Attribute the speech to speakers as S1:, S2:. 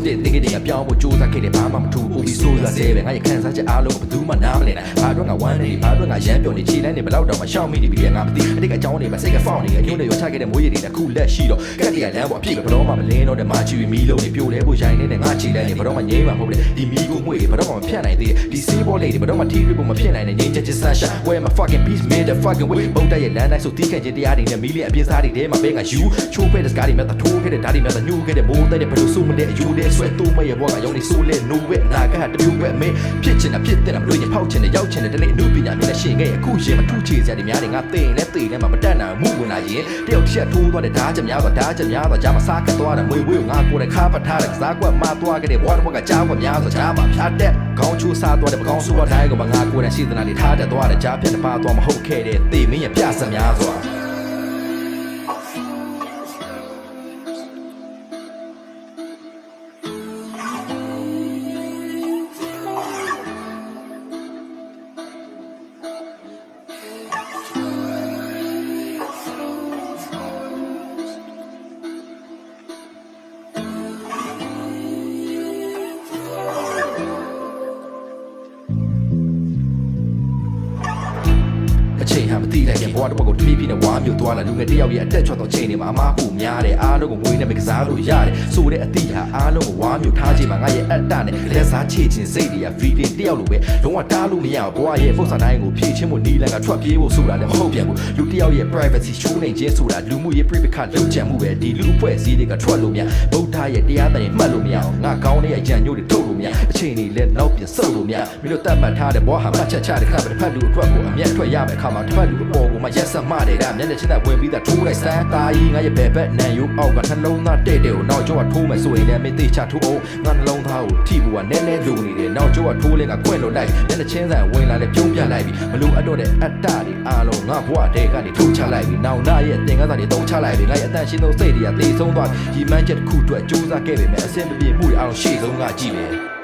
S1: တဲ့သင်္ကေတကပြောင်းဖို့စူးစမ်းခဲ့တယ်ဘာမှမထူဘူး ဆိုးရသေးပဲငါရဲ့ခံစားချက်အားလုံးကိုဘယ်သူမှနားမလည်နိုင်ဘာတော့ငါဝမ်းနေဘာတော့ငါရမ်းပြောနေခြေလမ်းနေဘလောက်တော့မှရှောက်မိနေပြီငါမသိအတိတ်အကြောင်းတွေမှာစိတ်ကဖောက်နေတယ်ညို့နေရချခဲ့တဲ့မိုးရည်တွေတစ်ခုလက်ရှိတော့ကက်တရလမ်းပေါ်အပြည့်ပဲဘတော့မှမလင်းတော့တဲ့မာချီမီလုံးတွေပြိုလဲဖို့ရိုင်းနေတဲ့ငါခြေလမ်းတွေဘတော့မှငြိမ်းမှာမဟုတ်လေဒီမီကိုငွေတွေဘတော့မှမဖြတ်နိုင်သေးဒီစေးဘောလေးတွေဘတော့မှထီးရဖို့မဖြစ်နိုင်တဲ့ငြိမ်းချစ်ဆန်းရှာ Where my fucking peace made the fucking way ဘုတ်တဲ့ရဲ့လမ်းတိုင်းဆိုတီးခဲ့ခြင်းတရားတွေနဲ့မီလီအပြင်းစားတွေထဲမှာပဲငါယူချိုးဖဲတဲ့စကားတွေမြတ်ထိုးခဲ့တဲ့ဓာတ်တွေမြတ်ညှိုးခဲ့တဲ့မိုးတဲ့ဘယ်လိုဆိုမလဲအယူတဲ့ဆွဲတူမရဲ့ဘောကရောင်းနေဆိုလဲ no way နာကတမျိုးပဲမင်းဖြစ်ချင်တာဖြစ်တဲ့မလို့ရင်ဖောက်ချင်တယ်ရောက်ချင်တယ်တနေ့အမှုပညာမျိုးနဲ့ရှင်ခဲ့အခုရှင်မထူးချေစရာတွေများတယ်ငါသိရင်လည်းသိတယ်မှမတတ်နိုင်မှုဝင်လာရင်တယောက်တစ်ချက်ထိုးသွားတဲ့ဓာတ်ချက်များတော့ဓာတ်ချက်များတော့ဂျာမစားကတ်သွားတယ်မွေဝေးကိုငါကိုယ်နဲ့ခါပတ်ထားတယ်ကစားကွက်မသွားခဲ့တဲ့ဘွားတော့ကကြားကွက်များဆိုဂျာမဖြတ်တဲ့ခေါင်းချိုးစားသွားတယ်ပကောင်းဆိုးသွားတဲ့ကိုငါကိုယ်နဲ့စေတနာတွေထားတတ်သွားတယ်ဂျာဖြတ်တပါသွားမဟုတ်ခဲ့တဲ့သိမင်းရဲ့ပြစများစွာချိန်ဟာမသိလိုက်ရင်ဘဝတစ်ဝက်ကိုတဖြည်းဖြည်းနဲ့ဝါမျိုးသွားလာလူငယ်တယောက်ရဲ့အတက်ချော့သောချိန်တွေမှာအမားပူများတယ်အားလုံးကိုငွေနဲ့မကစားလို့ရတယ်ဆိုတဲ့အသည့်ဟာအားလုံးကိုဝါမျိုးထားချိန်မှာငါရဲ့အတ္တနဲ့လက်စားချေခြင်းစိတ်တွေကဗီဒီတယောက်လိုပဲလုံးဝတားလို့မရဘူးဘဝရဲ့ပုံစံတိုင်းကိုဖြည့်ချင်းဖို့နီးလန်းကထွက်ပြေးဖို့ဆိုတာလည်းမဟုတ်ပြန်ဘူးလူတယောက်ရဲ့ privacy ချိုးနေခြင်းဆိုတာလူမှုရေး private လုံခြံမှုပဲဒီလူအဖွဲ့အစည်းတွေကထွက်လို့မရဗုဒ္ဓရဲ့တရားတိုင်မှတ်လို့မရအောင်ငါကောင်းတဲ့ရန်ညို့တွေထုတ်လို့မရအချိန်တွေလည်းနောက်ပြန်ဆုပ်လို့မရမင်းတို့တတ်မှတ်ထားတဲ့ဘဝဟာမှတ်ချက်ချတဲ့ခါပဲတစ်ဖက်လူအတွက်ကိုအမျက်ထွက်ရမယ်ခါမှာတစ်ဖက်လူအပေါ်ကိုမှရက်ဆက်မှတယ်ဒါမျက်နှာချင်းနဲ့ဝင်ပြီးသားထိုးလိုက်စမ်းသားကြီးငါရဲ့ဘယ်ဘက်နံယိုးအောက်ကနှလုံးသားတဲ့တဲ့ကိုနောက်ကျောကထိုးမယ်ဆိုရင်လည်းမင်းသိချထိုးအောင်ငါနှလုံးသားကိုထိဖို့ကနည်းနည်းလိုနေတယ်နောက်ကျောကထိုးလဲကခွင့်လို့လိုက်မျက်နှာချင်းဆိုင်ဝင်လာလဲပြုံးပြလိုက်ပြီမလို့အတော့တဲ့အတ္တတွေအားလုံးငါဘဝတဲကနေထုတ်ချလိုက်ပြီနောင်နာရဲ့သင်္ကန်းစာတွေတုံးချလိုက်ပြီငါရဲ့အတန်ရှင်းသောစိတ်တွေကသေဆုံးသွားပြီဒီမှန်းချက်တစ်ခုအတွက်စူးစမ်းခဲ့ပေမဲ့အဆင်မပြေမှုတွေအားလုံးရှေ့ဆုံးကကြည့်ပဲ